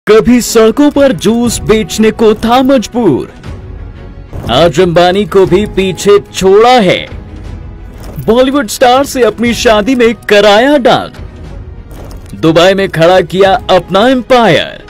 कभी सड़कों पर जूस बेचने को था मजबूर, आज अंबानी को भी पीछे छोड़ा है। बॉलीवुड स्टार से अपनी शादी में कराया डांस, दुबई में खड़ा किया अपना एम्पायर।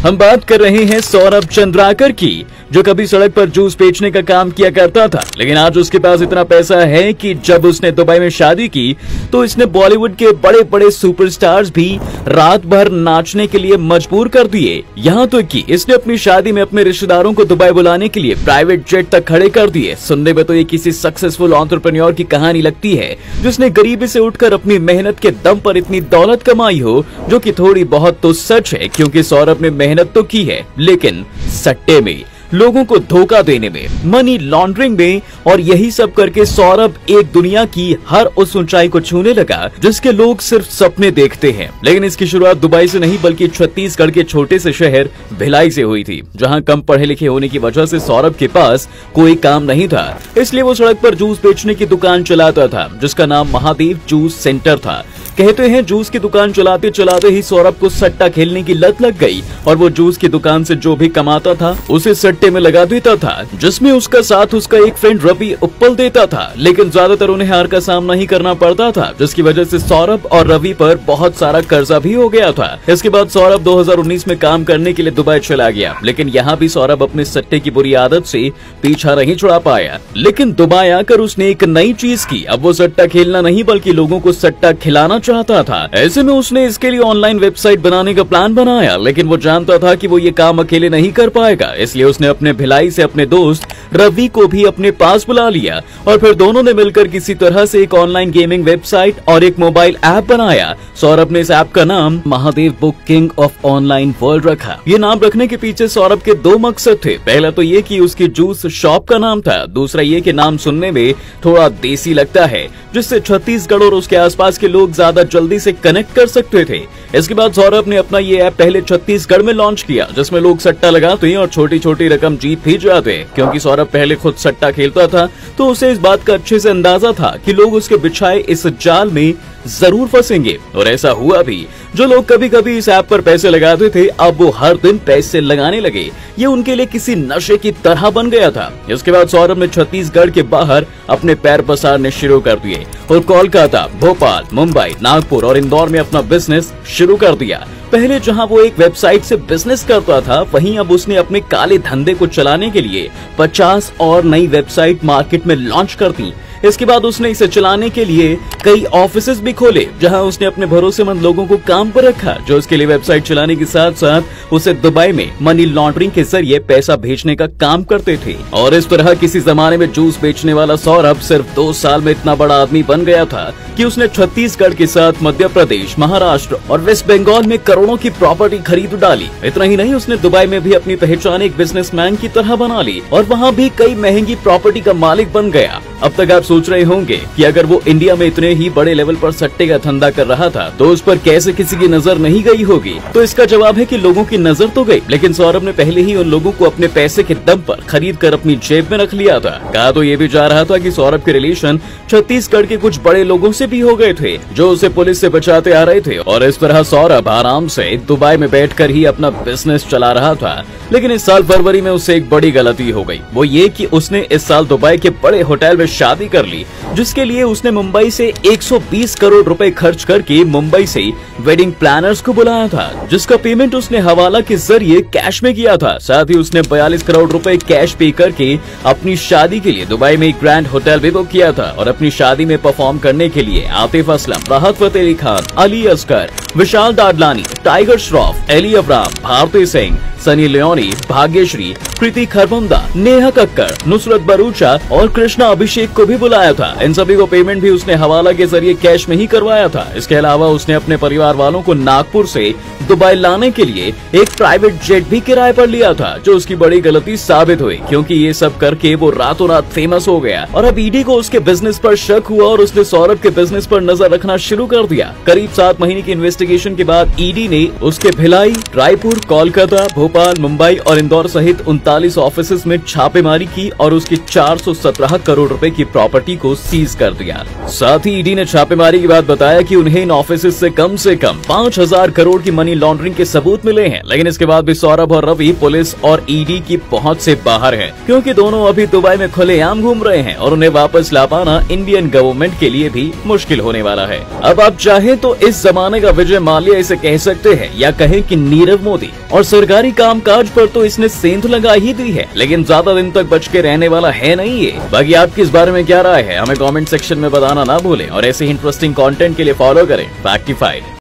हम बात कर रहे हैं सौरभ चंद्राकर की, जो कभी सड़क पर जूस बेचने का काम किया करता था, लेकिन आज उसके पास इतना पैसा है कि जब उसने दुबई में शादी की तो इसने बॉलीवुड के बड़े बड़े सुपरस्टार्स भी रात भर नाचने के लिए मजबूर कर दिए। यहाँ तो कि इसने अपनी शादी में अपने रिश्तेदारों को दुबई बुलाने के लिए प्राइवेट जेट तक खड़े कर दिए। सुनने में तो ये किसी सक्सेसफुल एंटरप्रेन्योर की कहानी लगती है, जिसने गरीबी से उठकर अपनी मेहनत के दम पर इतनी दौलत कमाई हो, जो कि थोड़ी बहुत तो सच है, क्योंकि सौरभ ने मेहनत तो की है, लेकिन सट्टे में, लोगों को धोखा देने में, मनी लॉन्ड्रिंग में, और यही सब करके सौरभ एक दुनिया की हर उस ऊंचाई को छूने लगा जिसके लोग सिर्फ सपने देखते हैं। लेकिन इसकी शुरुआत दुबई से नहीं बल्कि छत्तीसगढ़ के छोटे से शहर भिलाई से हुई थी, जहां कम पढ़े लिखे होने की वजह से सौरभ के पास कोई काम नहीं था, इसलिए वो सड़क पर जूस बेचने की दुकान चलाता था, जिसका नाम महादेव जूस सेंटर था। कहते हैं जूस की दुकान चलाते चलाते ही सौरभ को सट्टा खेलने की लत लग गई और वो जूस की दुकान से जो भी कमाता था उसे सट्टे में लगा देता था, जिसमें उसका साथ उसका एक फ्रेंड रवि उप्पल देता था। लेकिन ज्यादातर उन्हें हार का सामना ही करना पड़ता था, जिसकी वजह से सौरभ और रवि पर बहुत सारा कर्जा भी हो गया था। इसके बाद सौरभ 2019 में काम करने के लिए दुबई चला गया, लेकिन यहाँ भी सौरभ अपने सट्टे की बुरी आदत से पीछा नहीं छुड़ा पाया। लेकिन दुबई आकर उसने एक नई चीज की, अब वो सट्टा खेलना नहीं बल्कि लोगों को सट्टा खिलाना चाहता था। ऐसे में उसने इसके लिए ऑनलाइन वेबसाइट बनाने का प्लान बनाया, लेकिन वो जानता था कि वो ये काम अकेले नहीं कर पाएगा, इसलिए उसने अपने भिलाई से अपने दोस्त रवि को भी अपने पास बुला लिया और फिर दोनों ने मिलकर किसी तरह से एक ऑनलाइन गेमिंग वेबसाइट और एक मोबाइल ऐप बनाया। सौरभ ने इस ऐप का नाम Mahadev book king of online world रखा। ये नाम रखने के पीछे सौरभ के दो मकसद थे। पहला तो ये कि उसकी जूस शॉप का नाम था, दूसरा ये कि नाम सुनने में थोड़ा देसी लगता है, जिससे छत्तीसगढ़ और उसके आसपास के लोग ज्यादा जल्दी से कनेक्ट कर सकते थे। इसके बाद सौरभ ने अपना ये ऐप पहले छत्तीसगढ़ में लॉन्च किया, जिसमें लोग सट्टा लगाते और छोटी छोटी रकम जीत भी जाते। क्योंकि सौरभ पहले खुद सट्टा खेलता था तो उसे इस बात का अच्छे से अंदाजा था कि लोग उसके बिछाए इस जाल में जरूर फंसेंगे, और ऐसा हुआ भी। जो लोग कभी कभी इस ऐप पर पैसे लगाते थे, अब वो हर दिन पैसे लगाने लगे। ये उनके लिए किसी नशे की तरह बन गया था। इसके बाद सौरभ ने छत्तीसगढ़ के बाहर अपने पैर पसारने शुरू कर दिए और कोलकाता, भोपाल, मुंबई, नागपुर और इंदौर में अपना बिजनेस शुरू कर दिया। पहले जहां वो एक वेबसाइट से बिजनेस करता था, वहीं अब उसने अपने काले धंधे को चलाने के लिए 50 और नई वेबसाइट मार्केट में लॉन्च कर दी। इसके बाद उसने इसे चलाने के लिए कई ऑफिसेज भी खोले, जहां उसने अपने भरोसेमंद लोगों को काम पर रखा, जो उसके लिए वेबसाइट चलाने के साथ साथ उसे दुबई में मनी लॉन्ड्रिंग के जरिए पैसा भेजने का काम करते थे। और इस तरह किसी जमाने में जूस बेचने वाला सौरभ सिर्फ 2 साल में इतना बड़ा आदमी बन गया था कि उसने छत्तीसगढ़ के साथ मध्य प्रदेश, महाराष्ट्र और वेस्ट बंगाल में करोड़ों की प्रॉपर्टी खरीद डाली। इतना ही नहीं, उसने दुबई में भी अपनी पहचान एक बिजनेसमैन की तरह बना ली और वहाँ भी कई महंगी प्रॉपर्टी का मालिक बन गया। अब तक आप सोच रहे होंगे कि अगर वो इंडिया में इतने ही बड़े लेवल पर सट्टे का धंधा कर रहा था तो उस पर कैसे किसी की नजर नहीं गई होगी। तो इसका जवाब है कि लोगों की नजर तो गई, लेकिन सौरभ ने पहले ही उन लोगों को अपने पैसे के दम पर खरीद कर अपनी जेब में रख लिया था। कहा तो ये भी जा रहा था कि सौरभ के रिलेशन छत्तीसगढ़ के कुछ बड़े लोगों से भी हो गए थे, जो उसे पुलिस से बचाते आ रहे थे, और इस तरह सौरभ आराम से दुबई में बैठकर ही अपना बिजनेस चला रहा था। लेकिन इस साल फरवरी में उससे एक बड़ी गलती हो गई। वो ये कि उसने इस साल दुबई के बड़े होटल में शादी कर ली, जिसके लिए उसने मुंबई से 120 करोड़ रुपए खर्च करके मुंबई से वेडिंग प्लानर्स को बुलाया था, जिसका पेमेंट उसने हवाला के जरिए कैश में किया था। साथ ही उसने 42 करोड़ रुपए कैश पे करके अपनी शादी के लिए दुबई में एक ग्रैंड होटल भी बुक किया था, और अपनी शादी में परफॉर्म करने के लिए आतिफ असलम, राहत फतेह अली खान, अली असगर, विशाल दादलानी, टाइगर श्रॉफ, एली अब्राम, भारती सिंह, सनी लियोनी, भाग्यश्री, कृति खरबंदा, नेहा कक्कर, नुसरत भरूचा और कृष्णा अभिषेक को भी बुलाया था। इन सभी को पेमेंट भी उसने हवाला के जरिए कैश में ही करवाया था। इसके अलावा उसने अपने परिवार वालों को नागपुर से दुबई लाने के लिए एक प्राइवेट जेट भी किराए पर लिया था, जो उसकी बड़ी गलती साबित हुई, क्योंकि ये सब करके वो रातों रात फेमस हो गया। और अब ईडी को उसके बिजनेस पर शक हुआ और उसने सौरभ के बिजनेस पर नजर रखना शुरू कर दिया। करीब 7 महीने की इन्वेस्टिगेशन के बाद ईडी ने उसके भिलाई, रायपुर, कोलकाता, भोपाल, मुंबई और इंदौर सहित 39 ऑफिसेज में छापेमारी की और उसकी 417 करोड़ रुपए रुपए की प्रॉपर्टी को सीज कर दिया। साथ ही ईडी ने छापेमारी के बाद बताया कि उन्हें इन ऑफिस से कम 5,000 करोड़ की मनी लॉन्ड्रिंग के सबूत मिले हैं, लेकिन इसके बाद भी सौरभ और रवि पुलिस और ईडी की पहुंच से बाहर हैं, क्योंकि दोनों अभी दुबई में खुलेआम घूम रहे हैं और उन्हें वापस ला पाना इंडियन गवर्नमेंट के लिए भी मुश्किल होने वाला है। अब आप चाहें तो इस जमाने का विजय माल्या इसे कह सकते हैं या कहें कि नीरव मोदी, और सरकारी कामकाज पर तो इसने सेंध लगा ही दी है, लेकिन ज्यादा दिन तक बच के रहने वाला है नहीं ये। बाकी आपकी इस बारे में क्या राय है हमें कमेंट सेक्शन में बताना ना भूलें, और ऐसे ही इंटरेस्टिंग कंटेंट के लिए फॉलो करें फैक्टिफाइड।